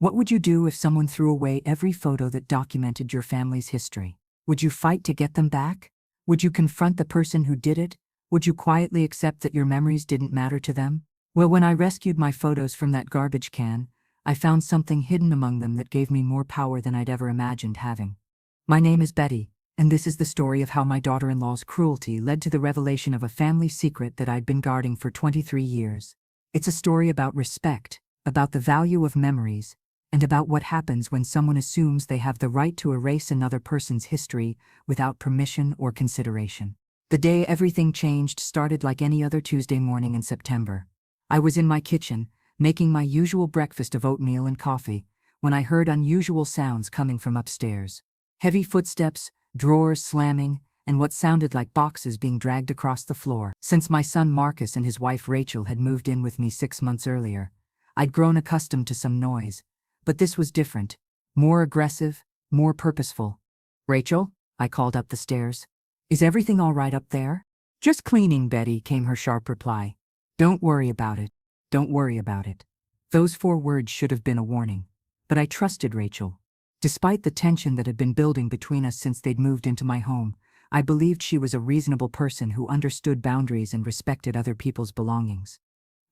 What would you do if someone threw away every photo that documented your family's history? Would you fight to get them back? Would you confront the person who did it? Would you quietly accept that your memories didn't matter to them? Well, when I rescued my photos from that garbage can, I found something hidden among them that gave me more power than I'd ever imagined having. My name is Betty, and this is the story of how my daughter-in-law's cruelty led to the revelation of a family secret that I'd been guarding for 23 years. It's a story about respect, about the value of memories, and about what happens when someone assumes they have the right to erase another person's history without permission or consideration. The day everything changed started like any other Tuesday morning in September. I was in my kitchen, making my usual breakfast of oatmeal and coffee, when I heard unusual sounds coming from upstairs. Heavy footsteps, drawers slamming, and what sounded like boxes being dragged across the floor. Since my son Marcus and his wife Rachel had moved in with me 6 months earlier, I'd grown accustomed to some noise. But this was different, more aggressive, more purposeful. "Rachel?" I called up the stairs. "Is everything all right up there?" "Just cleaning, Betty," came her sharp reply. "Don't worry about it. Don't worry about it." Those 4 words should have been a warning. But I trusted Rachel. Despite the tension that had been building between us since they'd moved into my home, I believed she was a reasonable person who understood boundaries and respected other people's belongings.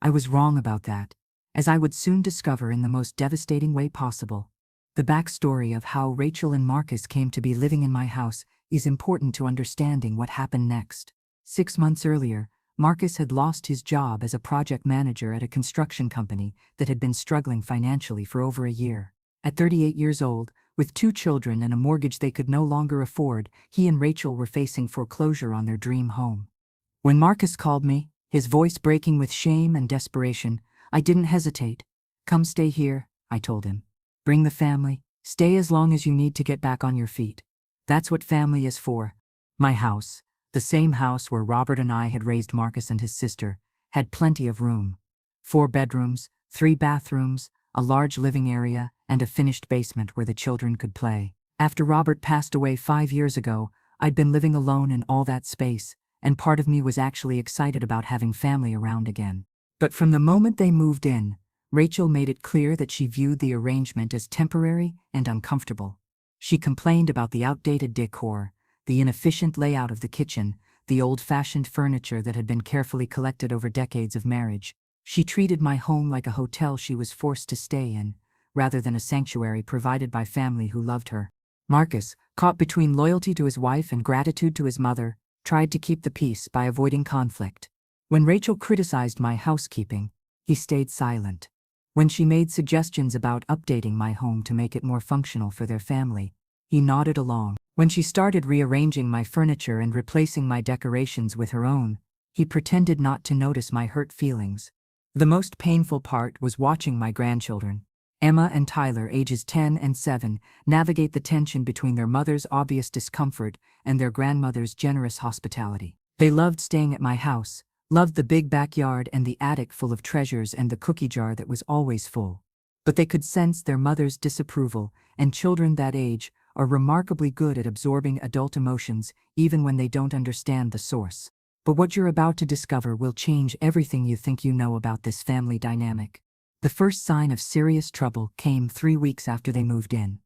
I was wrong about that, as I would soon discover in the most devastating way possible. The backstory of how Rachel and Marcus came to be living in my house is important to understanding what happened next. 6 months earlier, Marcus had lost his job as a project manager at a construction company that had been struggling financially for over a year. At 38 years old, with 2 children and a mortgage they could no longer afford, he and Rachel were facing foreclosure on their dream home. When Marcus called me, his voice breaking with shame and desperation, I didn't hesitate. "Come stay here," I told him. "Bring the family. Stay as long as you need to get back on your feet. That's what family is for." My house, the same house where Robert and I had raised Marcus and his sister, had plenty of room. 4 bedrooms, 3 bathrooms, a large living area, and a finished basement where the children could play. After Robert passed away 5 years ago, I'd been living alone in all that space, and part of me was actually excited about having family around again. But from the moment they moved in, Rachel made it clear that she viewed the arrangement as temporary and uncomfortable. She complained about the outdated decor, the inefficient layout of the kitchen, the old-fashioned furniture that had been carefully collected over decades of marriage. She treated my home like a hotel she was forced to stay in, rather than a sanctuary provided by family who loved her. Marcus, caught between loyalty to his wife and gratitude to his mother, tried to keep the peace by avoiding conflict. When Rachel criticized my housekeeping, he stayed silent. When she made suggestions about updating my home to make it more functional for their family, he nodded along. When she started rearranging my furniture and replacing my decorations with her own, he pretended not to notice my hurt feelings. The most painful part was watching my grandchildren, Emma and Tyler, ages 10 and 7, navigate the tension between their mother's obvious discomfort and their grandmother's generous hospitality. They loved staying at my house, loved the big backyard and the attic full of treasures and the cookie jar that was always full. But they could sense their mother's disapproval, and children that age are remarkably good at absorbing adult emotions even when they don't understand the source. But what you're about to discover will change everything you think you know about this family dynamic. The first sign of serious trouble came 3 weeks after they moved in.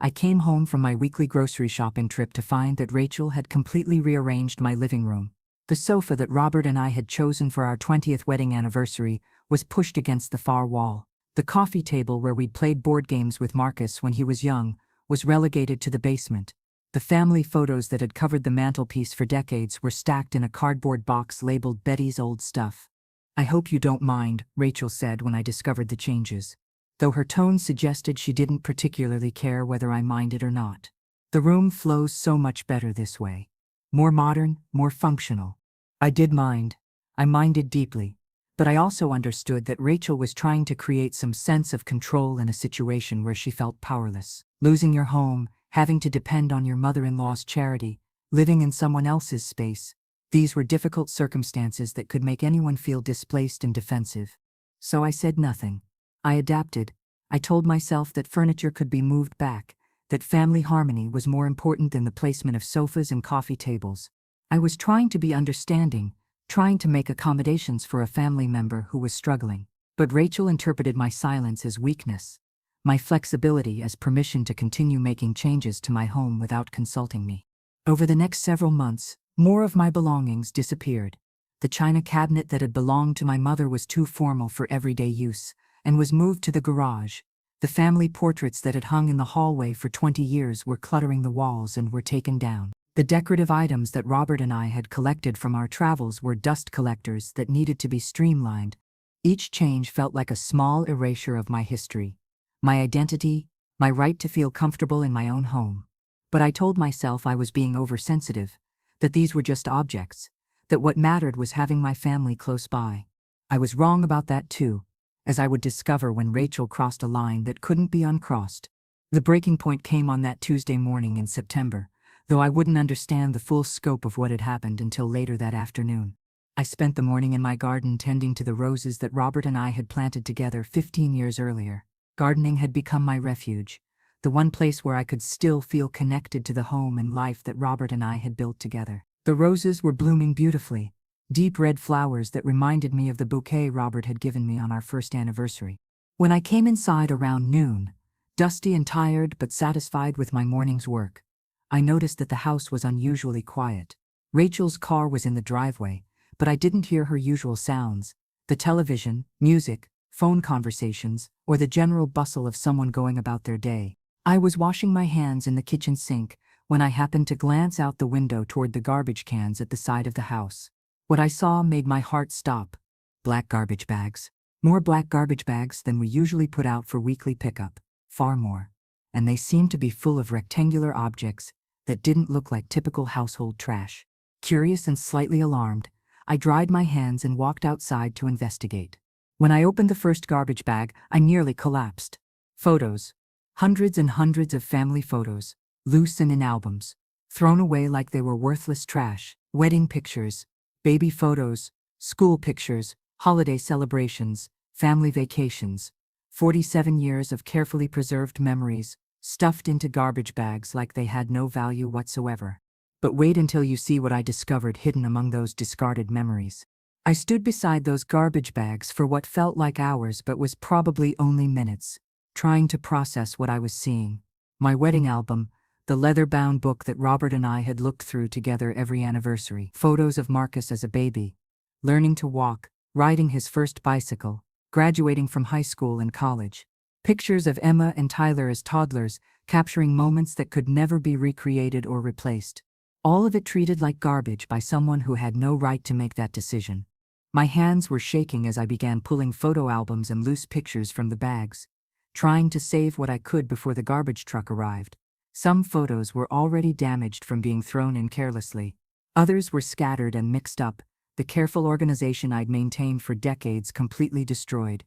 I came home from my weekly grocery shopping trip to find that Rachel had completely rearranged my living room. The sofa that Robert and I had chosen for our 20th wedding anniversary was pushed against the far wall. The coffee table where we'd played board games with Marcus when he was young was relegated to the basement. The family photos that had covered the mantelpiece for decades were stacked in a cardboard box labeled "Betty's Old Stuff." "I hope you don't mind," Rachel said when I discovered the changes, though her tone suggested she didn't particularly care whether I minded or not. "The room flows so much better this way. More modern, more functional." I did mind. I minded deeply. But I also understood that Rachel was trying to create some sense of control in a situation where she felt powerless. Losing your home, having to depend on your mother-in-law's charity, living in someone else's space. These were difficult circumstances that could make anyone feel displaced and defensive. So I said nothing. I adapted. I told myself that furniture could be moved back, that family harmony was more important than the placement of sofas and coffee tables. I was trying to be understanding, trying to make accommodations for a family member who was struggling. But Rachel interpreted my silence as weakness. my flexibility as permission to continue making changes to my home without consulting me. Over the next several months, more of my belongings disappeared. The china cabinet that had belonged to my mother was too formal for everyday use and was moved to the garage. The family portraits that had hung in the hallway for 20 years were cluttering the walls and were taken down. The decorative items that Robert and I had collected from our travels were dust collectors that needed to be streamlined. Each change felt like a small erasure of my history, my identity, my right to feel comfortable in my own home. But I told myself I was being oversensitive, that these were just objects, that what mattered was having my family close by. I was wrong about that too, as I would discover when Rachel crossed a line that couldn't be uncrossed. The breaking point came on that Tuesday morning in September, though I wouldn't understand the full scope of what had happened until later that afternoon. I spent the morning in my garden tending to the roses that Robert and I had planted together 15 years earlier. Gardening had become my refuge, the one place where I could still feel connected to the home and life that Robert and I had built together. The roses were blooming beautifully, deep red flowers that reminded me of the bouquet Robert had given me on our first anniversary. When I came inside around noon, dusty and tired but satisfied with my morning's work, I noticed that the house was unusually quiet. Rachel's car was in the driveway, but I didn't hear her usual sounds: the television, music, phone conversations, or the general bustle of someone going about their day. I was washing my hands in the kitchen sink when I happened to glance out the window toward the garbage cans at the side of the house. What I saw made my heart stop. Black garbage bags. More black garbage bags than we usually put out for weekly pickup. Far more. And they seemed to be full of rectangular objects that didn't look like typical household trash. Curious and slightly alarmed, I dried my hands and walked outside to investigate. When I opened the first garbage bag, I nearly collapsed. Photos. Hundreds and hundreds of family photos, loose and in albums, thrown away like they were worthless trash. Wedding pictures, baby photos, school pictures, holiday celebrations, family vacations. 47 years of carefully preserved memories, stuffed into garbage bags like they had no value whatsoever. But wait until you see what I discovered hidden among those discarded memories. I stood beside those garbage bags for what felt like hours but was probably only minutes, trying to process what I was seeing. My wedding album, the leather-bound book that Robert and I had looked through together every anniversary. Photos of Marcus as a baby, learning to walk, riding his first bicycle, graduating from high school and college. Pictures of Emma and Tyler as toddlers, capturing moments that could never be recreated or replaced. All of it treated like garbage by someone who had no right to make that decision. My hands were shaking as I began pulling photo albums and loose pictures from the bags, trying to save what I could before the garbage truck arrived. Some photos were already damaged from being thrown in carelessly. Others were scattered and mixed up, the careful organization I'd maintained for decades completely destroyed.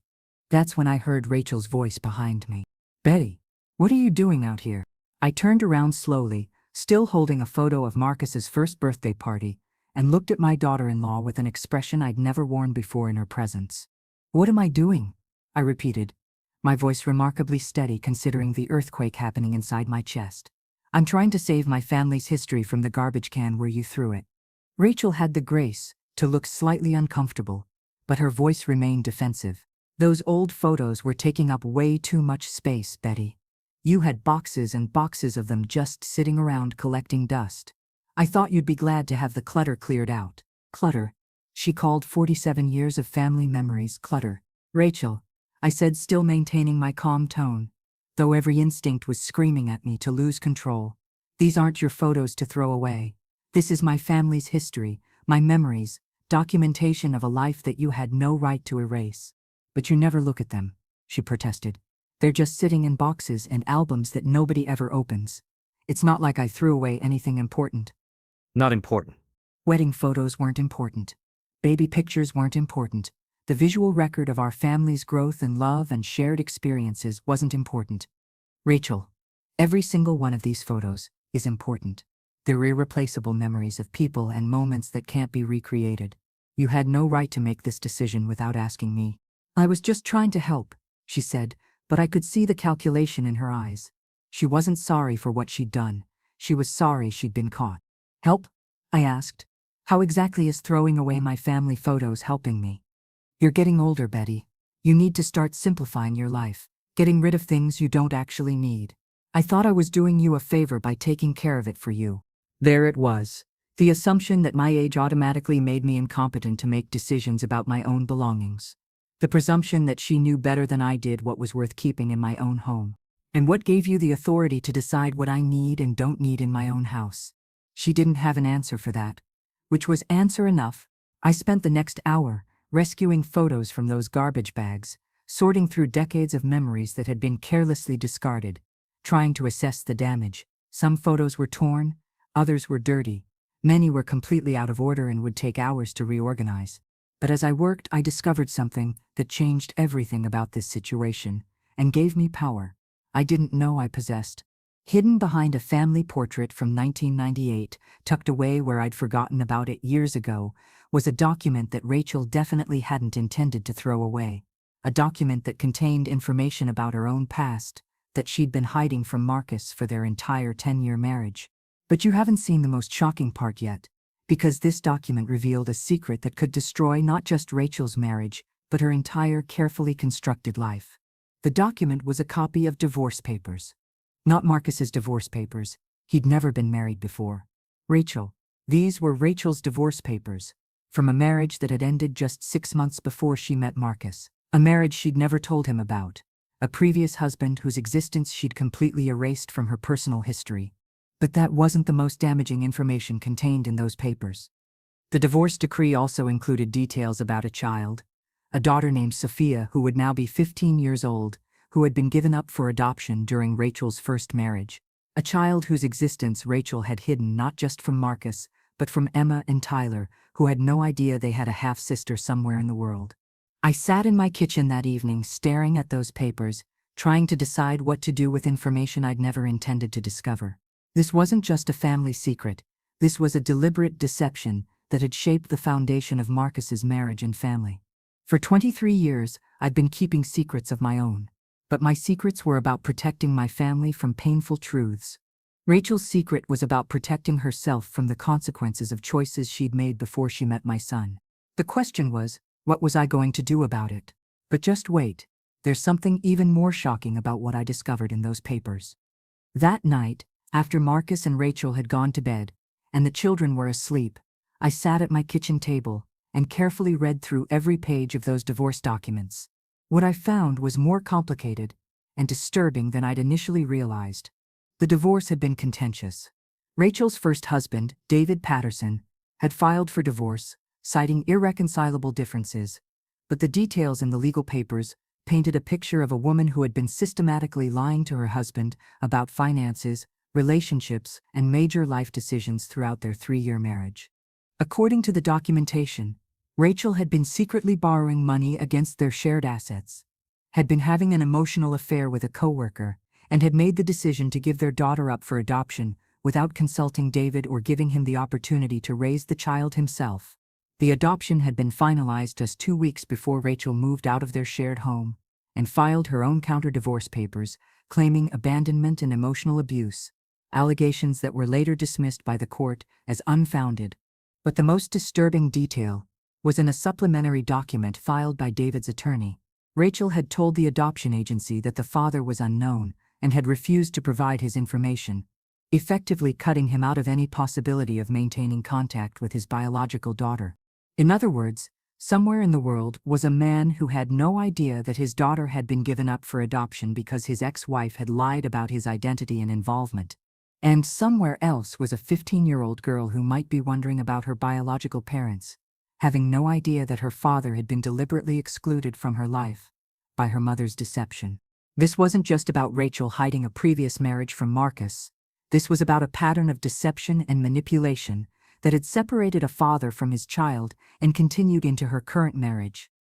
That's when I heard Rachel's voice behind me. "Betty, what are you doing out here?" I turned around slowly, still holding a photo of Marcus's first birthday party, and looked at my daughter-in-law with an expression I'd never worn before in her presence. "What am I doing?" I repeated, my voice remarkably steady considering the earthquake happening inside my chest. "I'm trying to save my family's history from the garbage can where you threw it." Rachel had the grace to look slightly uncomfortable, but her voice remained defensive. "Those old photos were taking up way too much space, Betty. You had boxes and boxes of them just sitting around collecting dust. I thought you'd be glad to have the clutter cleared out." "Clutter?" She called 47 years of family memories clutter. "Rachel," I said, still maintaining my calm tone, though every instinct was screaming at me to lose control. "These aren't your photos to throw away. This is my family's history, my memories, documentation of a life that you had no right to erase." "But you never look at them," she protested. "They're just sitting in boxes and albums that nobody ever opens. It's not like I threw away anything important." Not important. Wedding photos weren't important. Baby pictures weren't important. The visual record of our family's growth and love and shared experiences wasn't important. "Rachel, every single one of these photos is important. They're irreplaceable memories of people and moments that can't be recreated. You had no right to make this decision without asking me." "I was just trying to help," she said, but I could see the calculation in her eyes. She wasn't sorry for what she'd done. She was sorry she'd been caught. "Help?" I asked. "How exactly is throwing away my family photos helping me?" "You're getting older, Betty. You need to start simplifying your life. getting rid of things you don't actually need. I thought I was doing you a favor by taking care of it for you. There it was. The assumption that my age automatically made me incompetent to make decisions about my own belongings. The presumption that she knew better than I did what was worth keeping in my own home. And what gave you the authority to decide what I need and don't need in my own house? She didn't have an answer for that, which was answer enough. I spent the next hour rescuing photos from those garbage bags, sorting through decades of memories that had been carelessly discarded, trying to assess the damage. Some photos were torn, others were dirty, many were completely out of order and would take hours to reorganize. But as I worked, I discovered something that changed everything about this situation and gave me power I didn't know I possessed. Hidden behind a family portrait from 1998, tucked away where I'd forgotten about it years ago, was a document that Rachel definitely hadn't intended to throw away. A document that contained information about her own past that she'd been hiding from Marcus for their entire 10-year marriage. But you haven't seen the most shocking part yet, because this document revealed a secret that could destroy not just Rachel's marriage, but her entire carefully constructed life. The document was a copy of divorce papers. Not Marcus's divorce papers. He'd never been married before. These were Rachel's divorce papers, from a marriage that had ended just 6 months before she met Marcus. A marriage she'd never told him about. A previous husband whose existence she'd completely erased from her personal history. But that wasn't the most damaging information contained in those papers. The divorce decree also included details about a daughter named Sophia who would now be 15 years old, who had been given up for adoption during Rachel's first marriage. A child whose existence Rachel had hidden not just from Marcus, but from Emma and Tyler, who had no idea they had a half-sister somewhere in the world. I sat in my kitchen that evening staring at those papers, trying to decide what to do with information I'd never intended to discover. This wasn't just a family secret. This was a deliberate deception that had shaped the foundation of Marcus's marriage and family. For 23 years, I'd been keeping secrets of my own. But my secrets were about protecting my family from painful truths. Rachel's secret was about protecting herself from the consequences of choices she'd made before she met my son. The question was, what was I going to do about it? But just wait, there's something even more shocking about what I discovered in those papers. That night, after Marcus and Rachel had gone to bed, and the children were asleep, I sat at my kitchen table and carefully read through every page of those divorce documents. What I found was more complicated and disturbing than I'd initially realized. The divorce had been contentious. Rachel's first husband, David Patterson, had filed for divorce, citing irreconcilable differences, but the details in the legal papers painted a picture of a woman who had been systematically lying to her husband about finances, relationships, and major life decisions throughout their 3-year marriage. According to the documentation, Rachel had been secretly borrowing money against their shared assets, had been having an emotional affair with a coworker, and had made the decision to give their daughter up for adoption without consulting David or giving him the opportunity to raise the child himself. The adoption had been finalized just 2 weeks before Rachel moved out of their shared home and filed her own counter-divorce papers, claiming abandonment and emotional abuse, allegations that were later dismissed by the court as unfounded. But the most disturbing detail was in a supplementary document filed by David's attorney. Rachel had told the adoption agency that the father was unknown and had refused to provide his information, effectively cutting him out of any possibility of maintaining contact with his biological daughter. In other words, somewhere in the world was a man who had no idea that his daughter had been given up for adoption because his ex-wife had lied about his identity and involvement. And somewhere else was a 15-year-old girl who might be wondering about her biological parents, having no idea that her father had been deliberately excluded from her life by her mother's deception. This wasn't just about Rachel hiding a previous marriage from Marcus. This was about a pattern of deception and manipulation that had separated a father from his child and continued into her current marriage.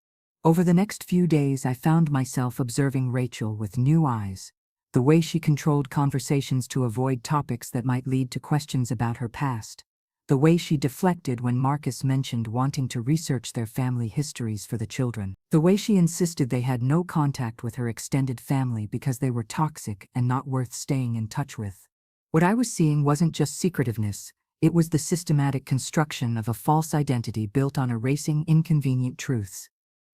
Over the next few days, I found myself observing Rachel with new eyes. The way she controlled conversations to avoid topics that might lead to questions about her past. The way she deflected when Marcus mentioned wanting to research their family histories for the children. The way she insisted they had no contact with her extended family because they were toxic and not worth staying in touch with. What I was seeing wasn't just secretiveness, it was the systematic construction of a false identity built on erasing inconvenient truths.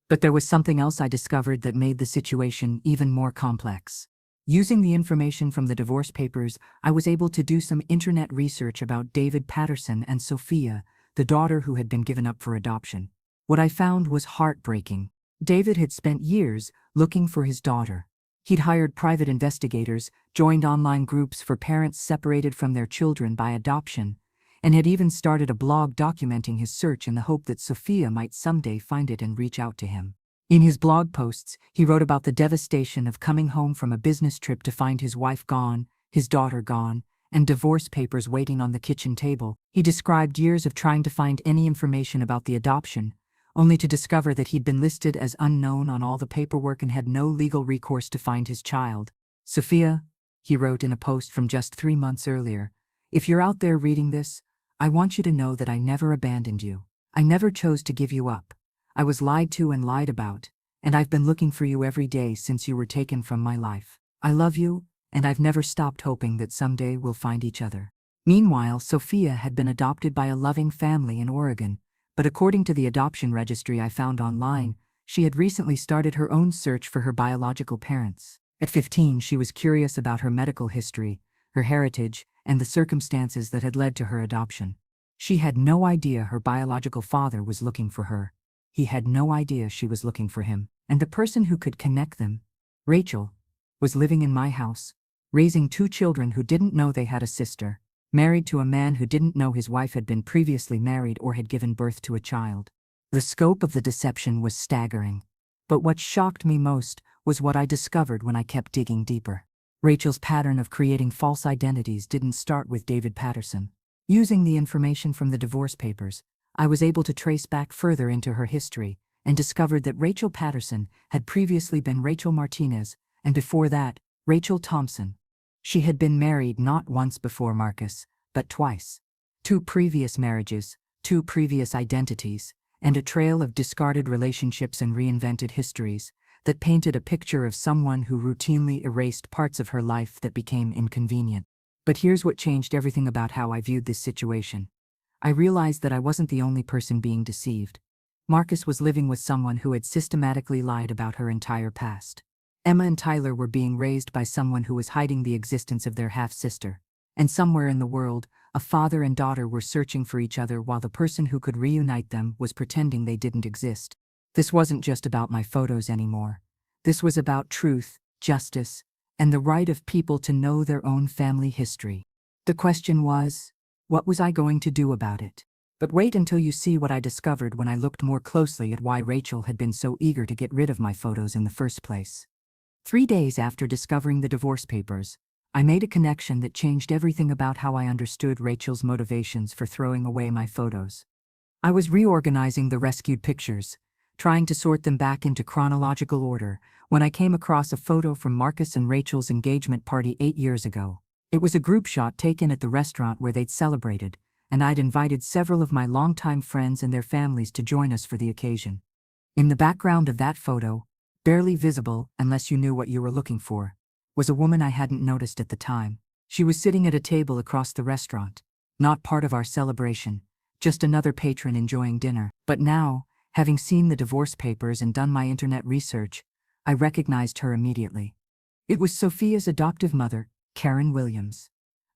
But there was something else I discovered that made the situation even more complex. Using the information from the divorce papers, I was able to do some internet research about David Patterson and Sophia, the daughter who had been given up for adoption. What I found was heartbreaking. David had spent years looking for his daughter. He'd hired private investigators, joined online groups for parents separated from their children by adoption, and had even started a blog documenting his search in the hope that Sophia might someday find it and reach out to him. In his blog posts, he wrote about the devastation of coming home from a business trip to find his wife gone, his daughter gone, and divorce papers waiting on the kitchen table. He described years of trying to find any information about the adoption, only to discover that he'd been listed as unknown on all the paperwork and had no legal recourse to find his child. "Sophia," he wrote in a post from just 3 months earlier, "if you're out there reading this, I want you to know that I never abandoned you. I never chose to give you up. I was lied to and lied about, and I've been looking for you every day since you were taken from my life. I love you, and I've never stopped hoping that someday we'll find each other." Meanwhile, Sophia had been adopted by a loving family in Oregon, but according to the adoption registry I found online, she had recently started her own search for her biological parents. At 15, she was curious about her medical history, her heritage, and the circumstances that had led to her adoption. She had no idea her biological father was looking for her. He had no idea she was looking for him. And the person who could connect them, Rachel, was living in my house, raising 2 children who didn't know they had a sister, married to a man who didn't know his wife had been previously married or had given birth to a child. The scope of the deception was staggering. But what shocked me most was what I discovered when I kept digging deeper. Rachel's pattern of creating false identities didn't start with David Patterson. Using the information from the divorce papers, I was able to trace back further into her history and discovered that Rachel Patterson had previously been Rachel Martinez, and before that, Rachel Thompson. She had been married not once before Marcus, but twice. 2 previous marriages, 2 previous identities, and a trail of discarded relationships and reinvented histories that painted a picture of someone who routinely erased parts of her life that became inconvenient. But here's what changed everything about how I viewed this situation. I realized that I wasn't the only person being deceived. Marcus was living with someone who had systematically lied about her entire past. Emma and Tyler were being raised by someone who was hiding the existence of their half-sister. And somewhere in the world, a father and daughter were searching for each other while the person who could reunite them was pretending they didn't exist. This wasn't just about my photos anymore. This was about truth, justice, and the right of people to know their own family history. The question was, what was I going to do about it? But wait until you see what I discovered when I looked more closely at why Rachel had been so eager to get rid of my photos in the first place. 3 days after discovering the divorce papers, I made a connection that changed everything about how I understood Rachel's motivations for throwing away my photos. I was reorganizing the rescued pictures, trying to sort them back into chronological order, when I came across a photo from Marcus and Rachel's engagement party 8 years ago. It was a group shot taken at the restaurant where they'd celebrated, and I'd invited several of my longtime friends and their families to join us for the occasion. In the background of that photo, barely visible unless you knew what you were looking for, was a woman I hadn't noticed at the time. She was sitting at a table across the restaurant, not part of our celebration, just another patron enjoying dinner. But now, having seen the divorce papers and done my internet research, I recognized her immediately. It was Sophia's adoptive mother, Karen Williams.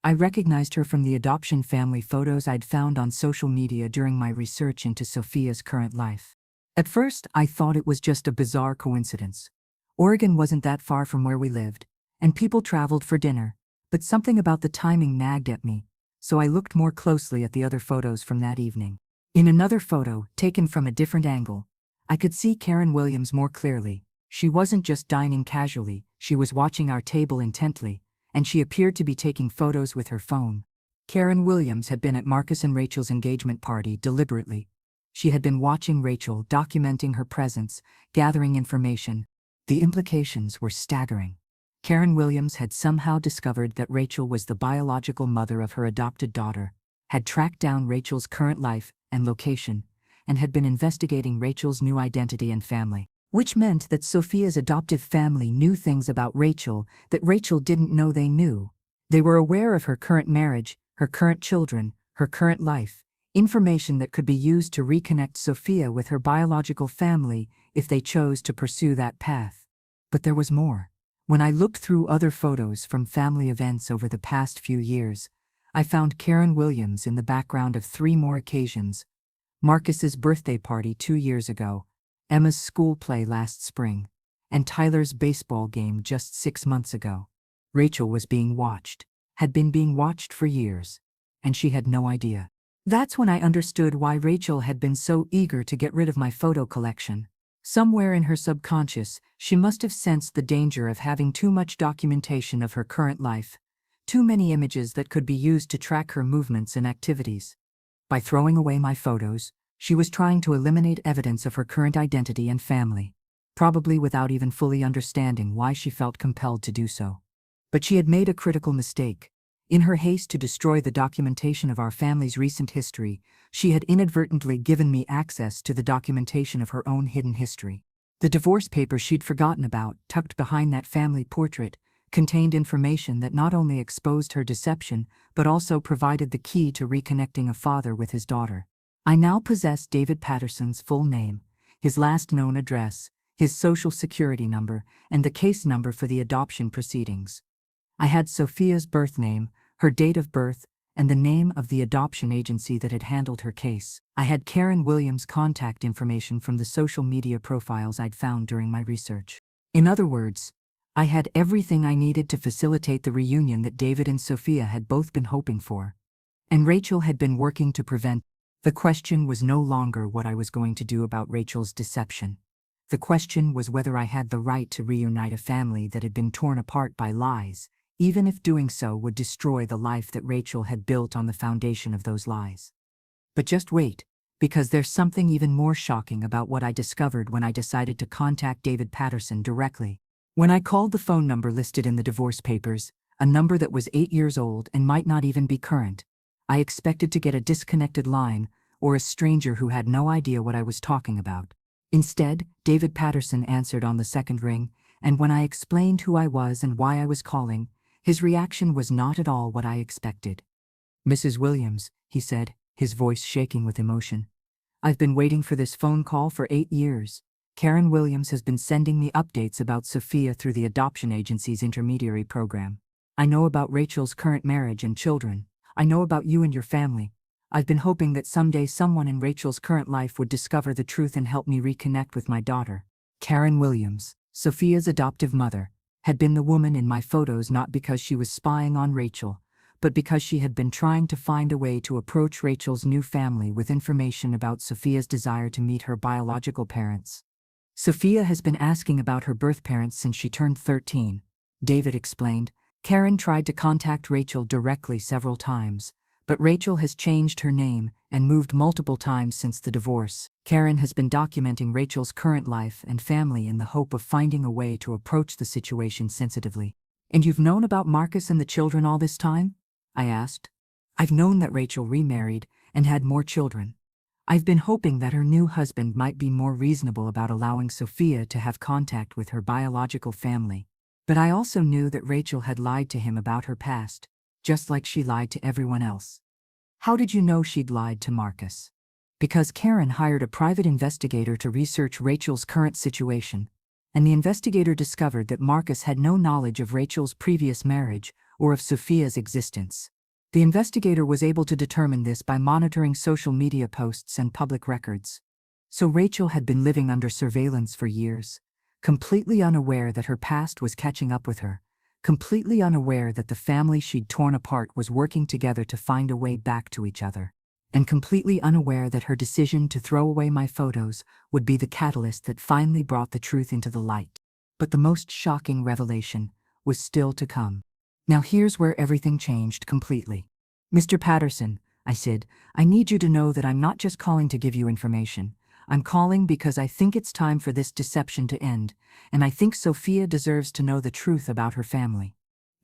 I recognized her from the adoption family photos I'd found on social media during my research into Sophia's current life. At first, I thought it was just a bizarre coincidence. Oregon wasn't that far from where we lived, and people traveled for dinner, but something about the timing nagged at me, so I looked more closely at the other photos from that evening. In another photo, taken from a different angle, I could see Karen Williams more clearly. She wasn't just dining casually, she was watching our table intently, and she appeared to be taking photos with her phone. Karen Williams had been at Marcus and Rachel's engagement party deliberately. She had been watching Rachel, documenting her presence, gathering information. The implications were staggering. Karen Williams had somehow discovered that Rachel was the biological mother of her adopted daughter, had tracked down Rachel's current life and location, and had been investigating Rachel's new identity and family. Which meant that Sophia's adoptive family knew things about Rachel that Rachel didn't know they knew. They were aware of her current marriage, her current children, her current life, information that could be used to reconnect Sophia with her biological family if they chose to pursue that path. But there was more. When I looked through other photos from family events over the past few years, I found Karen Williams in the background of 3 more occasions: Marcus's birthday party 2 years ago, Emma's school play last spring, and Tyler's baseball game just 6 months ago. Rachel was being watched, had been being watched for years, and she had no idea. That's when I understood why Rachel had been so eager to get rid of my photo collection. Somewhere in her subconscious, she must have sensed the danger of having too much documentation of her current life, too many images that could be used to track her movements and activities. By throwing away my photos, she was trying to eliminate evidence of her current identity and family, probably without even fully understanding why she felt compelled to do so. But she had made a critical mistake. In her haste to destroy the documentation of our family's recent history, she had inadvertently given me access to the documentation of her own hidden history. The divorce papers she'd forgotten about, tucked behind that family portrait, contained information that not only exposed her deception, but also provided the key to reconnecting a father with his daughter. I now possessed David Patterson's full name, his last known address, his social security number, and the case number for the adoption proceedings. I had Sophia's birth name, her date of birth, and the name of the adoption agency that had handled her case. I had Karen Williams' contact information from the social media profiles I'd found during my research. In other words, I had everything I needed to facilitate the reunion that David and Sophia had both been hoping for. And Rachel had been working to prevent. The question was no longer what I was going to do about Rachel's deception. The question was whether I had the right to reunite a family that had been torn apart by lies, even if doing so would destroy the life that Rachel had built on the foundation of those lies. But just wait, because there's something even more shocking about what I discovered when I decided to contact David Patterson directly. When I called the phone number listed in the divorce papers, a number that was 8 years old and might not even be current, I expected to get a disconnected line or a stranger who had no idea what I was talking about. Instead, David Patterson answered on the second ring, and when I explained who I was and why I was calling, his reaction was not at all what I expected. "Mrs. Williams," he said, his voice shaking with emotion, "I've been waiting for this phone call for 8 years. Karen Williams has been sending me updates about Sophia through the adoption agency's intermediary program. I know about Rachel's current marriage and children. I know about you and your family. I've been hoping that someday someone in Rachel's current life would discover the truth and help me reconnect with my daughter." Karen Williams, Sophia's adoptive mother, had been the woman in my photos not because she was spying on Rachel, but because she had been trying to find a way to approach Rachel's new family with information about Sophia's desire to meet her biological parents. "Sophia has been asking about her birth parents since she turned 13, David explained. "Karen tried to contact Rachel directly several times, but Rachel has changed her name and moved multiple times since the divorce. Karen has been documenting Rachel's current life and family in the hope of finding a way to approach the situation sensitively." "And you've known about Marcus and the children all this time?" I asked. "I've known that Rachel remarried and had more children. I've been hoping that her new husband might be more reasonable about allowing Sophia to have contact with her biological family. But I also knew that Rachel had lied to him about her past, just like she lied to everyone else." "How did you know she'd lied to Marcus?" "Because Karen hired a private investigator to research Rachel's current situation, and the investigator discovered that Marcus had no knowledge of Rachel's previous marriage or of Sophia's existence. The investigator was able to determine this by monitoring social media posts and public records. So Rachel had been living under surveillance for years, completely unaware that her past was catching up with her, completely unaware that the family she'd torn apart was working together to find a way back to each other, and completely unaware that her decision to throw away my photos would be the catalyst that finally brought the truth into the light. But the most shocking revelation was still to come. Now here's where everything changed completely. "Mr. Patterson," I said, "I need you to know that I'm not just calling to give you information. I'm calling because I think it's time for this deception to end, and I think Sophia deserves to know the truth about her family."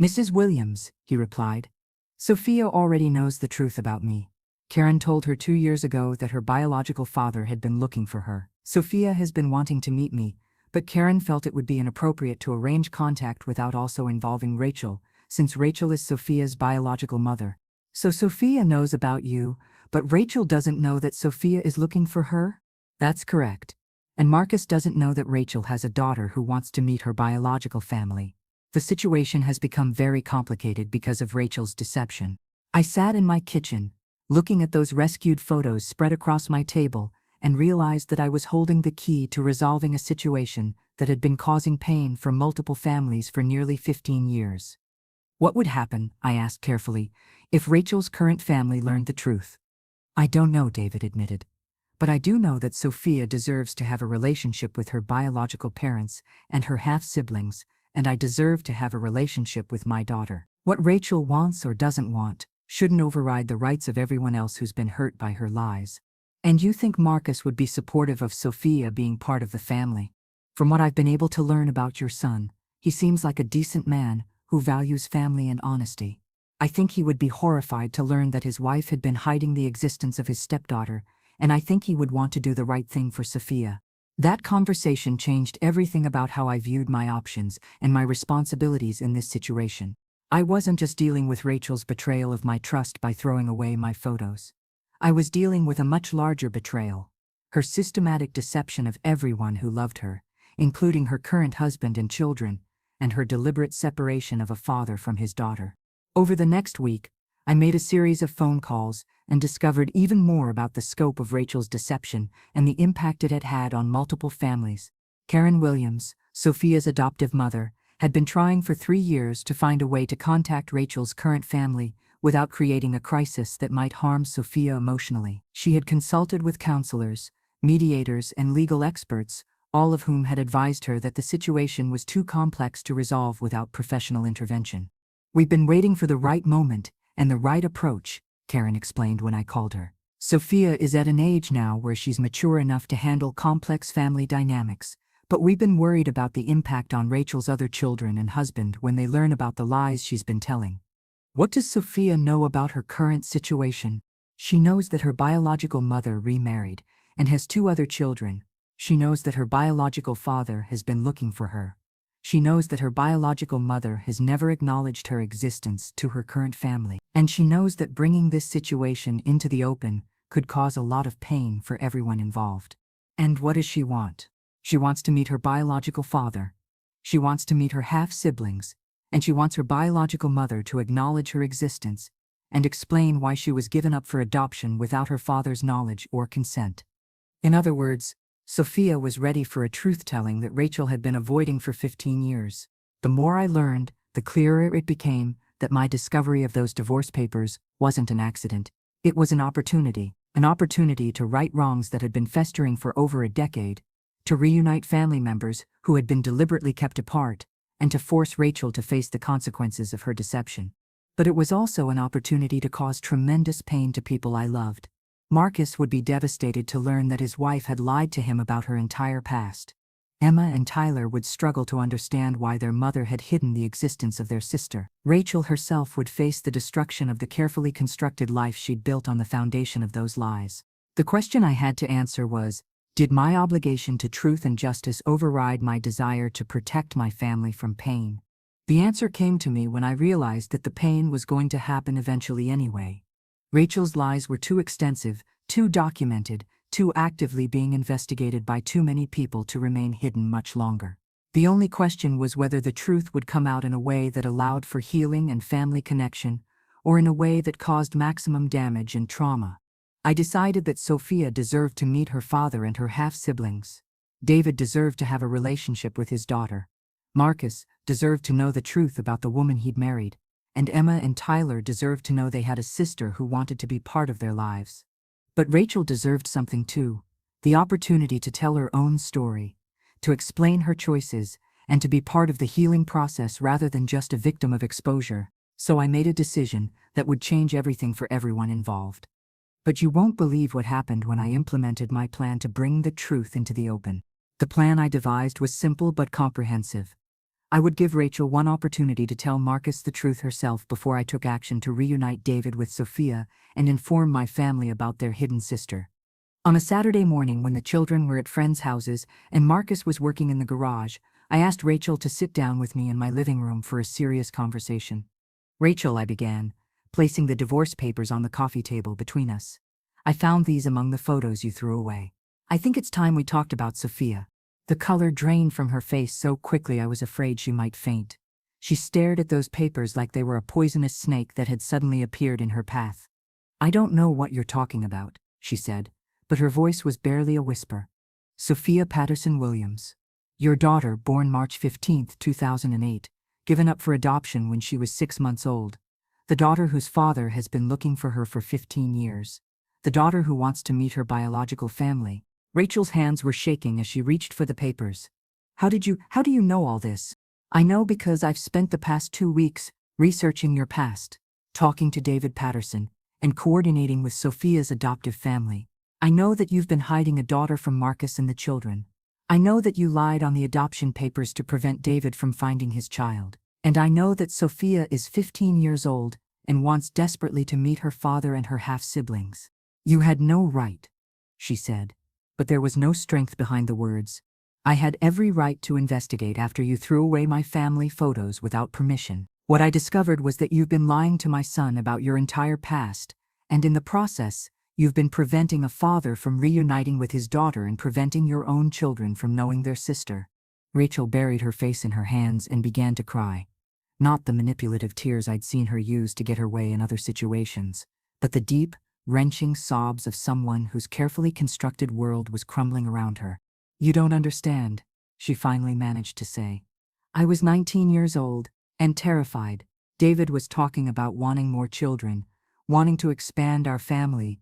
"Mrs. Williams," he replied, "Sophia already knows the truth about me. Karen told her 2 years ago that her biological father had been looking for her. Sophia has been wanting to meet me, but Karen felt it would be inappropriate to arrange contact without also involving Rachel, since Rachel is Sophia's biological mother. So Sophia knows about you, but Rachel doesn't know that Sophia is looking for her?" "That's correct. And Marcus doesn't know that Rachel has a daughter who wants to meet her biological family. The situation has become very complicated because of Rachel's deception. I sat in my kitchen, looking at those rescued photos spread across my table, and realized that I was holding the key to resolving a situation that had been causing pain for multiple families for nearly 15 years. What would happen, I asked carefully, if Rachel's current family learned the truth? I don't know, David admitted. But I do know that Sophia deserves to have a relationship with her biological parents and her half-siblings, and I deserve to have a relationship with my daughter. What Rachel wants or doesn't want shouldn't override the rights of everyone else who's been hurt by her lies. And you think Marcus would be supportive of Sophia being part of the family? From what I've been able to learn about your son, he seems like a decent man who values family and honesty. I think he would be horrified to learn that his wife had been hiding the existence of his stepdaughter, and I think he would want to do the right thing for Sophia. That conversation changed everything about how I viewed my options and my responsibilities in this situation. I wasn't just dealing with Rachel's betrayal of my trust by throwing away my photos. I was dealing with a much larger betrayal. Her systematic deception of everyone who loved her, including her current husband and children, and her deliberate separation of a father from his daughter. Over the next week, I made a series of phone calls and discovered even more about the scope of Rachel's deception and the impact it had had on multiple families. Karen Williams, Sophia's adoptive mother, had been trying for 3 years to find a way to contact Rachel's current family without creating a crisis that might harm Sophia emotionally. She had consulted with counselors, mediators, and legal experts, all of whom had advised her that the situation was too complex to resolve without professional intervention. "We've been waiting for the right moment and the right approach," Karen explained when I called her. "Sophia is at an age now where she's mature enough to handle complex family dynamics, but we've been worried about the impact on Rachel's other children and husband when they learn about the lies she's been telling." What does Sophia know about her current situation? She knows that her biological mother remarried and has 2 other children. She knows that her biological father has been looking for her. She knows that her biological mother has never acknowledged her existence to her current family. And she knows that bringing this situation into the open could cause a lot of pain for everyone involved. And what does she want? She wants to meet her biological father. She wants to meet her half-siblings. And she wants her biological mother to acknowledge her existence and explain why she was given up for adoption without her father's knowledge or consent. In other words, Sophia was ready for a truth-telling that Rachel had been avoiding for 15 years. The more I learned, the clearer it became that my discovery of those divorce papers wasn't an accident. It was an opportunity to right wrongs that had been festering for over a decade, to reunite family members who had been deliberately kept apart, and to force Rachel to face the consequences of her deception. But it was also an opportunity to cause tremendous pain to people I loved. Marcus would be devastated to learn that his wife had lied to him about her entire past. Emma and Tyler would struggle to understand why their mother had hidden the existence of their sister. Rachel herself would face the destruction of the carefully constructed life she'd built on the foundation of those lies. The question I had to answer was, did my obligation to truth and justice override my desire to protect my family from pain? The answer came to me when I realized that the pain was going to happen eventually anyway. Rachel's lies were too extensive, too documented, too actively being investigated by too many people to remain hidden much longer. The only question was whether the truth would come out in a way that allowed for healing and family connection, or in a way that caused maximum damage and trauma. I decided that Sophia deserved to meet her father and her half-siblings. David deserved to have a relationship with his daughter. Marcus deserved to know the truth about the woman he'd married. And Emma and Tyler deserved to know they had a sister who wanted to be part of their lives. But Rachel deserved something too, the opportunity to tell her own story, to explain her choices, and to be part of the healing process rather than just a victim of exposure. So I made a decision that would change everything for everyone involved. But you won't believe what happened when I implemented my plan to bring the truth into the open. The plan I devised was simple but comprehensive. I would give Rachel one opportunity to tell Marcus the truth herself before I took action to reunite David with Sophia and inform my family about their hidden sister. On a Saturday morning when the children were at friends' houses and Marcus was working in the garage, I asked Rachel to sit down with me in my living room for a serious conversation. "Rachel," I began, placing the divorce papers on the coffee table between us. "I found these among the photos you threw away. I think it's time we talked about Sophia. The color drained from her face so quickly I was afraid she might faint. She stared at those papers like they were a poisonous snake that had suddenly appeared in her path. I don't know what you're talking about, she said, but her voice was barely a whisper. Sophia Patterson Williams. Your daughter, born March 15, 2008, given up for adoption when she was 6 months old. The daughter whose father has been looking for her for 15 years. The daughter who wants to meet her biological family. Rachel's hands were shaking as she reached for the papers. How do you know all this? I know because I've spent the past 2 weeks researching your past, talking to David Patterson, and coordinating with Sophia's adoptive family. I know that you've been hiding a daughter from Marcus and the children. I know that you lied on the adoption papers to prevent David from finding his child. And I know that Sophia is 15 years old and wants desperately to meet her father and her half-siblings. You had no right, she said, but there was no strength behind the words. I had every right to investigate after you threw away my family photos without permission. What I discovered was that you've been lying to my son about your entire past, and in the process, you've been preventing a father from reuniting with his daughter and preventing your own children from knowing their sister. Rachel buried her face in her hands and began to cry. Not the manipulative tears I'd seen her use to get her way in other situations, but the deep, wrenching sobs of someone whose carefully constructed world was crumbling around her. You don't understand, she finally managed to say. I was 19 years old, and terrified. David was talking about wanting more children, wanting to expand our family,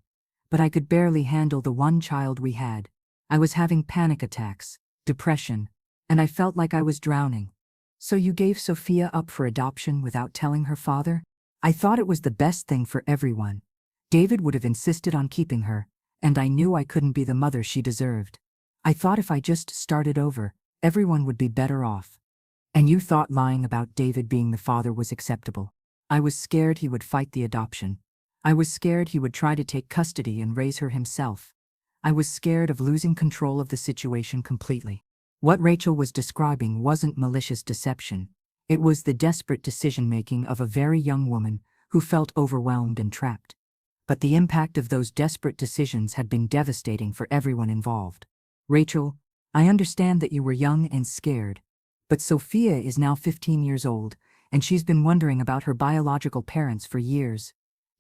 but I could barely handle the one child we had. I was having panic attacks, depression, and I felt like I was drowning. So you gave Sophia up for adoption without telling her father? I thought it was the best thing for everyone. David would have insisted on keeping her, and I knew I couldn't be the mother she deserved. I thought if I just started over, everyone would be better off. And you thought lying about David being the father was acceptable. I was scared he would fight the adoption. I was scared he would try to take custody and raise her himself. I was scared of losing control of the situation completely. What Rachel was describing wasn't malicious deception. It was the desperate decision-making of a very young woman who felt overwhelmed and trapped. But the impact of those desperate decisions had been devastating for everyone involved. Rachel, I understand that you were young and scared, but Sophia is now 15 years old, and she's been wondering about her biological parents for years.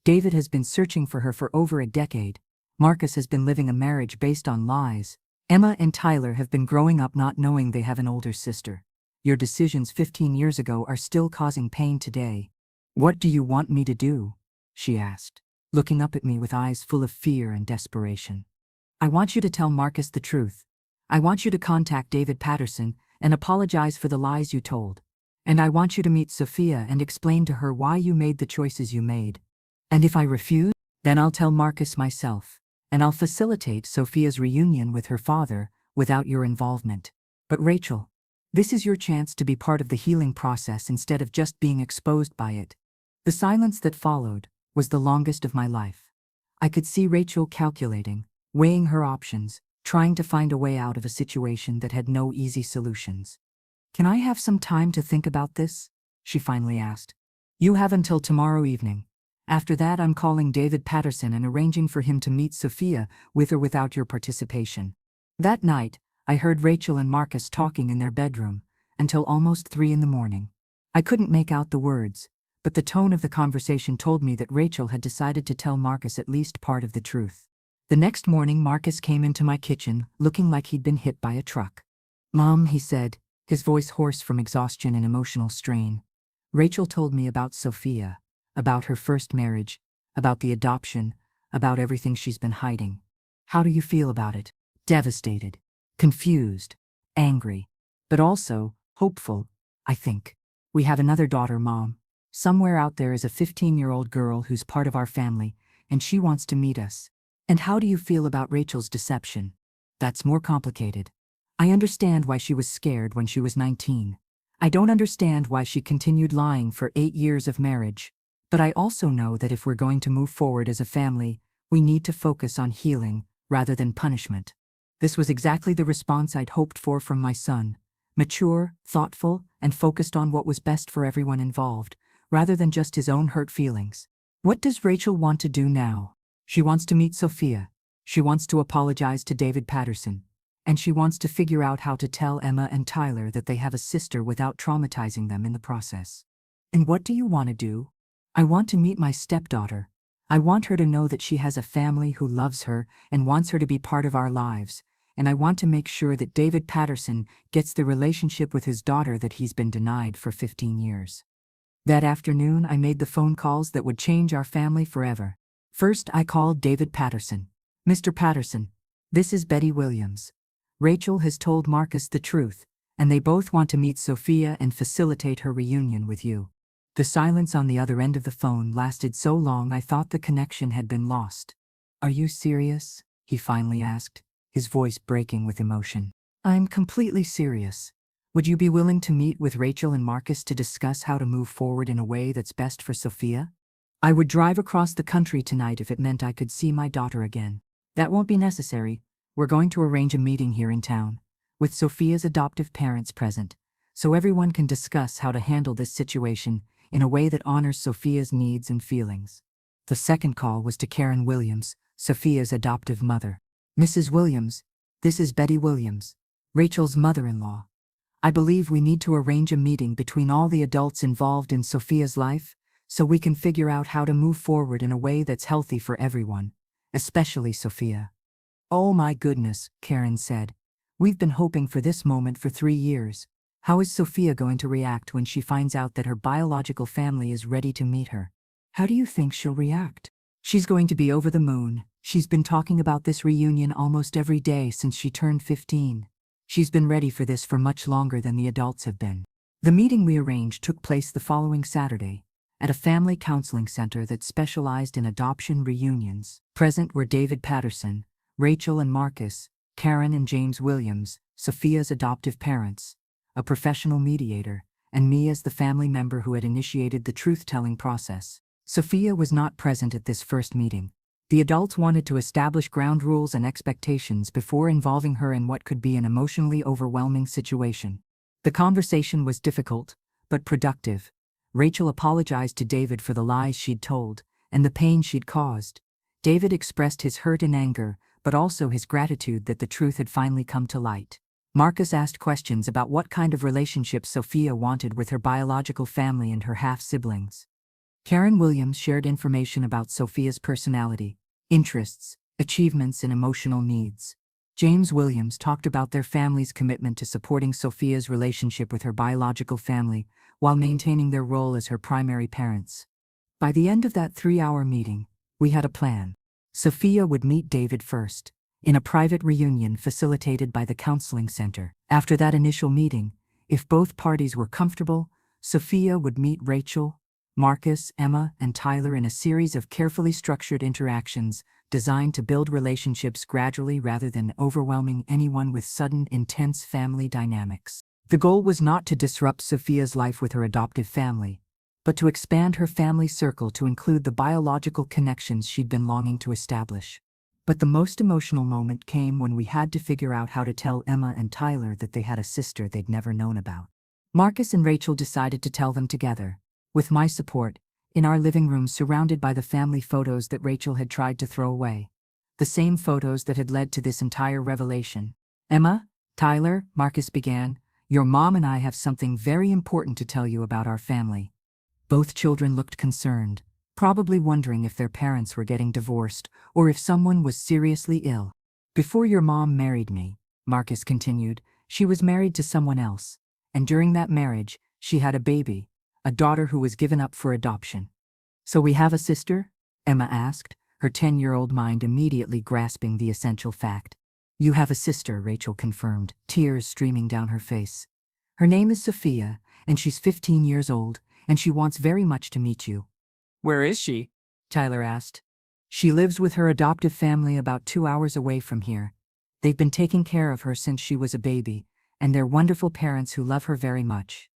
David has been searching for her for over a decade. Marcus has been living a marriage based on lies. Emma and Tyler have been growing up not knowing they have an older sister. Your decisions 15 years ago are still causing pain today. What do you want me to do? She asked, looking up at me with eyes full of fear and desperation. I want you to tell Marcus the truth. I want you to contact David Patterson and apologize for the lies you told. And I want you to meet Sophia and explain to her why you made the choices you made. And if I refuse, then I'll tell Marcus myself, and I'll facilitate Sophia's reunion with her father without your involvement. But Rachel, this is your chance to be part of the healing process instead of just being exposed by it. The silence that followed was the longest of my life. I could see Rachel calculating, weighing her options, trying to find a way out of a situation that had no easy solutions. Can I have some time to think about this? She finally asked. You have until tomorrow evening. After that, I'm calling David Patterson and arranging for him to meet Sophia with or without your participation. That night, I heard Rachel and Marcus talking in their bedroom until almost 3 in the morning. I couldn't make out the words, but the tone of the conversation told me that Rachel had decided to tell Marcus at least part of the truth. The next morning, Marcus came into my kitchen looking like he'd been hit by a truck. Mom, he said, his voice hoarse from exhaustion and emotional strain. Rachel told me about Sophia, about her first marriage, about the adoption, about everything she's been hiding. How do you feel about it? Devastated, confused, angry, but also hopeful, I think. We have another daughter, Mom. Somewhere out there is a 15-year-old girl who's part of our family, and she wants to meet us. And how do you feel about Rachel's deception? That's more complicated. I understand why she was scared when she was 19. I don't understand why she continued lying for 8 years of marriage. But I also know that if we're going to move forward as a family, we need to focus on healing rather than punishment. This was exactly the response I'd hoped for from my son. Mature, thoughtful, and focused on what was best for everyone involved, rather than just his own hurt feelings. What does Rachel want to do now? She wants to meet Sophia. She wants to apologize to David Patterson, and she wants to figure out how to tell Emma and Tyler that they have a sister without traumatizing them in the process. And what do you want to do? I want to meet my stepdaughter. I want her to know that she has a family who loves her and wants her to be part of our lives, and I want to make sure that David Patterson gets the relationship with his daughter that he's been denied for 15 years. That afternoon, I made the phone calls that would change our family forever. First, I called David Patterson. Mr. Patterson, this is Betty Williams. Rachel has told Marcus the truth, and they both want to meet Sophia and facilitate her reunion with you. The silence on the other end of the phone lasted so long I thought the connection had been lost. Are you serious? He finally asked, his voice breaking with emotion. I'm completely serious. Would you be willing to meet with Rachel and Marcus to discuss how to move forward in a way that's best for Sophia? I would drive across the country tonight if it meant I could see my daughter again. That won't be necessary. We're going to arrange a meeting here in town, with Sophia's adoptive parents present, so everyone can discuss how to handle this situation in a way that honors Sophia's needs and feelings. The second call was to Karen Williams, Sophia's adoptive mother. Mrs. Williams, this is Betty Williams, Rachel's mother-in-law. I believe we need to arrange a meeting between all the adults involved in Sophia's life so we can figure out how to move forward in a way that's healthy for everyone, especially Sophia. Oh my goodness, Karen said. We've been hoping for this moment for 3 years. How is Sophia going to react when she finds out that her biological family is ready to meet her? How do you think she'll react? She's going to be over the moon. She's been talking about this reunion almost every day since she turned 15. She's been ready for this for much longer than the adults have been. The meeting we arranged took place the following Saturday at a family counseling center that specialized in adoption reunions. Present were David Patterson, Rachel and Marcus, Karen and James Williams, Sophia's adoptive parents, a professional mediator, and me as the family member who had initiated the truth-telling process. Sophia was not present at this first meeting. The adults wanted to establish ground rules and expectations before involving her in what could be an emotionally overwhelming situation. The conversation was difficult, but productive. Rachel apologized to David for the lies she'd told and the pain she'd caused. David expressed his hurt and anger, but also his gratitude that the truth had finally come to light. Marcus asked questions about what kind of relationship Sophia wanted with her biological family and her half-siblings. Karen Williams shared information about Sophia's personality, interests, achievements, and emotional needs. James Williams talked about their family's commitment to supporting Sophia's relationship with her biological family while maintaining their role as her primary parents. By the end of that 3-hour meeting, we had a plan. Sophia would meet David first, in a private reunion facilitated by the counseling center. After that initial meeting, if both parties were comfortable, Sophia would meet Rachel, Marcus, Emma, and Tyler in a series of carefully structured interactions designed to build relationships gradually rather than overwhelming anyone with sudden, intense family dynamics. The goal was not to disrupt Sophia's life with her adoptive family, but to expand her family circle to include the biological connections she'd been longing to establish. But the most emotional moment came when we had to figure out how to tell Emma and Tyler that they had a sister they'd never known about. Marcus and Rachel decided to tell them together, with my support, in our living room surrounded by the family photos that Rachel had tried to throw away. The same photos that had led to this entire revelation. Emma, Tyler, Marcus began, your mom and I have something very important to tell you about our family. Both children looked concerned, probably wondering if their parents were getting divorced or if someone was seriously ill. Before your mom married me, Marcus continued, she was married to someone else, and during that marriage, she had a baby, a daughter who was given up for adoption. So we have a sister? Emma asked, her 10-year-old mind immediately grasping the essential fact. You have a sister, Rachel confirmed, tears streaming down her face. Her name is Sophia, and she's 15 years old, and she wants very much to meet you. Where is she? Tyler asked. She lives with her adoptive family about 2 hours away from here. They've been taking care of her since she was a baby, and they're wonderful parents who love her very much.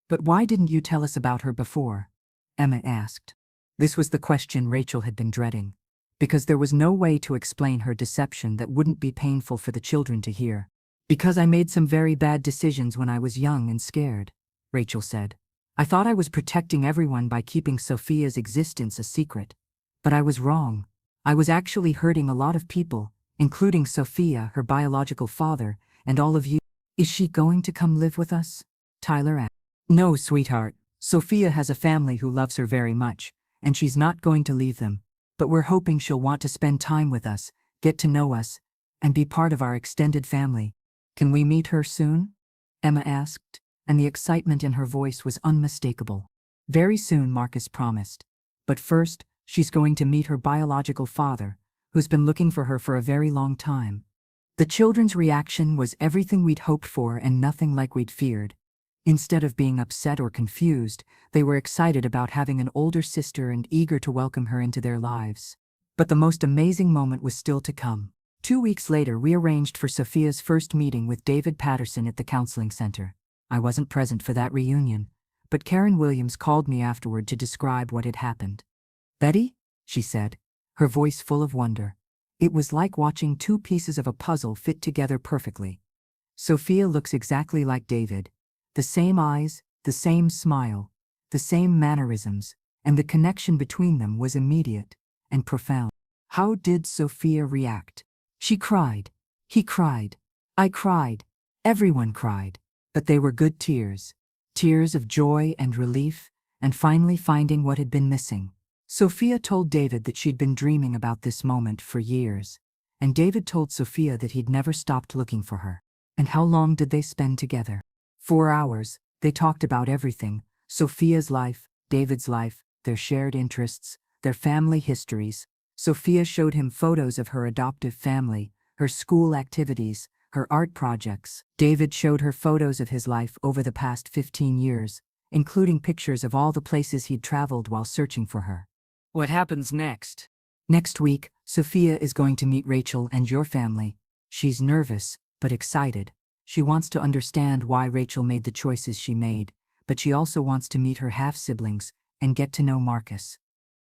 But why didn't you tell us about her before? Emma asked. This was the question Rachel had been dreading, because there was no way to explain her deception that wouldn't be painful for the children to hear. Because I made some very bad decisions when I was young and scared, Rachel said. I thought I was protecting everyone by keeping Sophia's existence a secret. But I was wrong. I was actually hurting a lot of people, including Sophia, her biological father, and all of you. Is she going to come live with us? Tyler asked. No, sweetheart. Sophia has a family who loves her very much, and she's not going to leave them. But we're hoping she'll want to spend time with us, get to know us, and be part of our extended family. Can we meet her soon? Emma asked, and the excitement in her voice was unmistakable. Very soon, Marcus promised. But first, she's going to meet her biological father, who's been looking for her for a very long time. The children's reaction was everything we'd hoped for and nothing like we'd feared. Instead of being upset or confused, they were excited about having an older sister and eager to welcome her into their lives. But the most amazing moment was still to come. 2 weeks later, we arranged for Sophia's first meeting with David Patterson at the counseling center. I wasn't present for that reunion, but Karen Williams called me afterward to describe what had happened. Betty, she said, her voice full of wonder. It was like watching two pieces of a puzzle fit together perfectly. Sophia looks exactly like David. The same eyes, the same smile, the same mannerisms, and the connection between them was immediate and profound. How did Sophia react? She cried. He cried. I cried. Everyone cried. But they were good tears. Tears of joy and relief, and finally finding what had been missing. Sophia told David that she'd been dreaming about this moment for years, and David told Sophia that he'd never stopped looking for her. And how long did they spend together? 4 hours. They talked about everything: Sophia's life, David's life, their shared interests, their family histories. Sophia showed him photos of her adoptive family, her school activities, her art projects. David showed her photos of his life over the past 15 years, including pictures of all the places he'd traveled while searching for her. What happens next? Next week, Sophia is going to meet Rachel and your family. She's nervous, but excited. She wants to understand why Rachel made the choices she made, but she also wants to meet her half-siblings and get to know Marcus.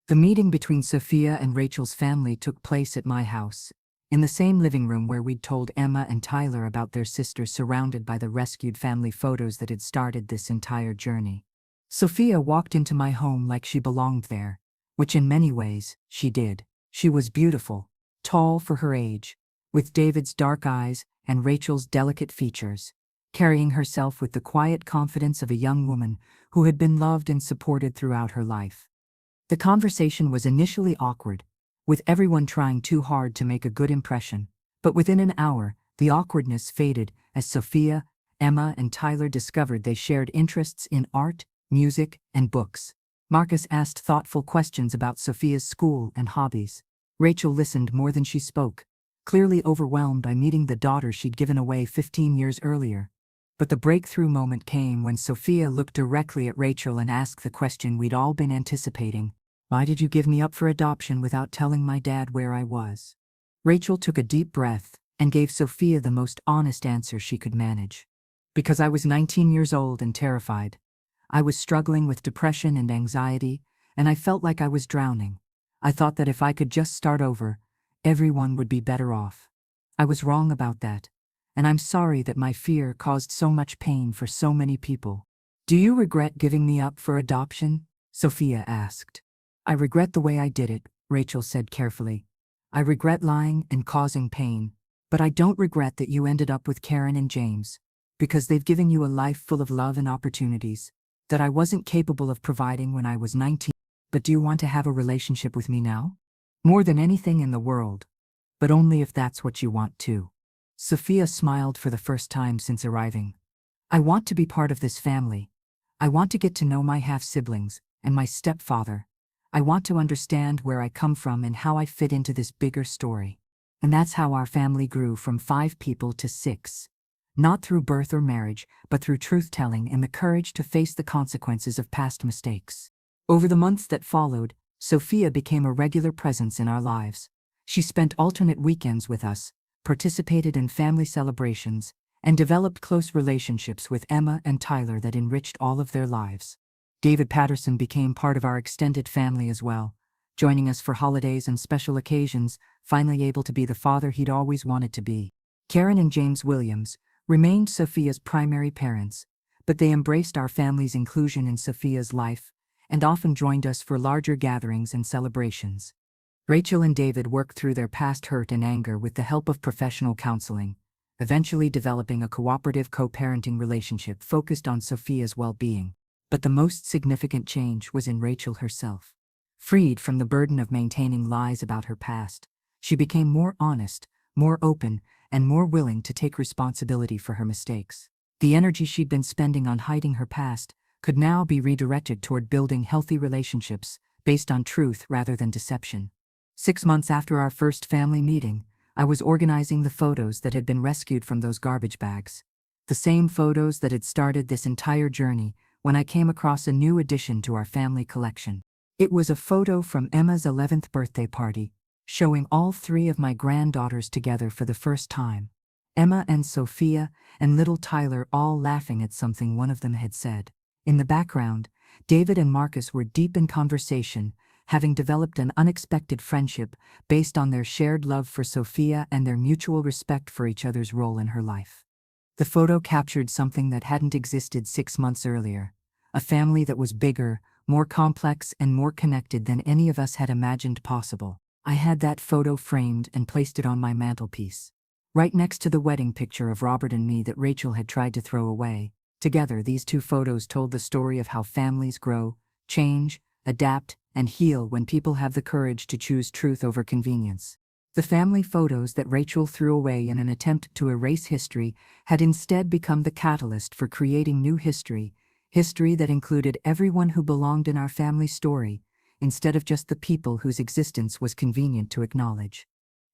The meeting between Sophia and Rachel's family took place at my house, in the same living room where we'd told Emma and Tyler about their sister, surrounded by the rescued family photos that had started this entire journey. Sophia walked into my home like she belonged there, which in many ways, she did. She was beautiful, tall for her age, with David's dark eyes and Rachel's delicate features, carrying herself with the quiet confidence of a young woman who had been loved and supported throughout her life. The conversation was initially awkward, with everyone trying too hard to make a good impression, but within an hour, the awkwardness faded as Sophia, Emma, and Tyler discovered they shared interests in art, music, and books. Marcus asked thoughtful questions about Sophia's school and hobbies. Rachel listened more than she spoke, clearly overwhelmed by meeting the daughter she'd given away 15 years earlier. But the breakthrough moment came when Sophia looked directly at Rachel and asked the question we'd all been anticipating. Why did you give me up for adoption without telling my dad where I was? Rachel took a deep breath and gave Sophia the most honest answer she could manage. Because I was 19 years old and terrified. I was struggling with depression and anxiety, and I felt like I was drowning. I thought that if I could just start over, everyone would be better off. I was wrong about that, and I'm sorry that my fear caused so much pain for so many people. Do you regret giving me up for adoption? Sophia asked. I regret the way I did it, Rachel said carefully. I regret lying and causing pain, but I don't regret that you ended up with Karen and James, because they've given you a life full of love and opportunities that I wasn't capable of providing when I was 19. But do you want to have a relationship with me now? More than anything in the world, but only if that's what you want too. Sophia smiled for the first time since arriving. I want to be part of this family. I want to get to know my half-siblings and my stepfather. I want to understand where I come from and how I fit into this bigger story. And that's how our family grew from 5 people to 6. Not through birth or marriage, but through truth-telling and the courage to face the consequences of past mistakes. Over the months that followed, Sophia became a regular presence in our lives. She spent alternate weekends with us, participated in family celebrations, and developed close relationships with Emma and Tyler that enriched all of their lives. David Patterson became part of our extended family as well, joining us for holidays and special occasions, finally able to be the father he'd always wanted to be. Karen and James Williams remained Sophia's primary parents, but they embraced our family's inclusion in Sophia's life and often joined us for larger gatherings and celebrations. Rachel and David worked through their past hurt and anger with the help of professional counseling, eventually developing a cooperative co-parenting relationship focused on Sophia's well-being. But the most significant change was in Rachel herself. Freed from the burden of maintaining lies about her past, she became more honest, more open, and more willing to take responsibility for her mistakes. The energy she'd been spending on hiding her past could now be redirected toward building healthy relationships based on truth rather than deception. 6 months after our first family meeting, I was organizing the photos that had been rescued from those garbage bags. The same photos that had started this entire journey when I came across a new addition to our family collection. It was a photo from Emma's 11th birthday party, showing all 3 of my granddaughters together for the first time. Emma and Sophia and little Tyler all laughing at something one of them had said. In the background, David and Marcus were deep in conversation, having developed an unexpected friendship based on their shared love for Sophia and their mutual respect for each other's role in her life. The photo captured something that hadn't existed 6 months earlier, a family that was bigger, more complex, and more connected than any of us had imagined possible. I had that photo framed and placed it on my mantelpiece, right next to the wedding picture of Robert and me that Rachel had tried to throw away. Together, these 2 photos told the story of how families grow, change, adapt, and heal when people have the courage to choose truth over convenience. The family photos that Rachel threw away in an attempt to erase history had instead become the catalyst for creating new history that included everyone who belonged in our family story, instead of just the people whose existence was convenient to acknowledge.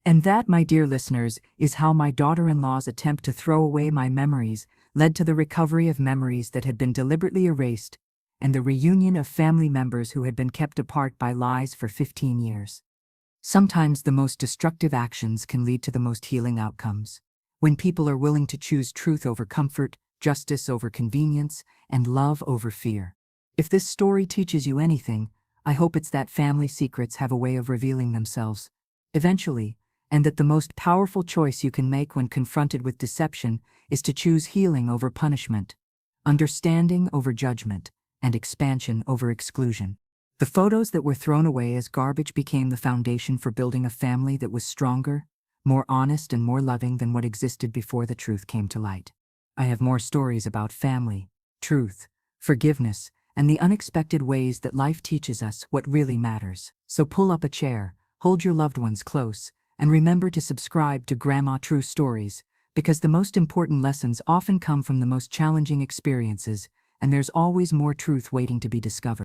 And that, my dear listeners, is how my daughter-in-law's attempt to throw away my memories led to the recovery of memories that had been deliberately erased, and the reunion of family members who had been kept apart by lies for 15 years. Sometimes the most destructive actions can lead to the most healing outcomes, when people are willing to choose truth over comfort, justice over convenience, and love over fear. If this story teaches you anything, I hope it's that family secrets have a way of revealing themselves, eventually, and that the most powerful choice you can make when confronted with deception is to choose healing over punishment, understanding over judgment, and expansion over exclusion. The photos that were thrown away as garbage became the foundation for building a family that was stronger, more honest, and more loving than what existed before the truth came to light. I have more stories about family, truth, forgiveness, and the unexpected ways that life teaches us what really matters. So pull up a chair, hold your loved ones close, and remember to subscribe to Grandma True Stories, because the most important lessons often come from the most challenging experiences, and there's always more truth waiting to be discovered.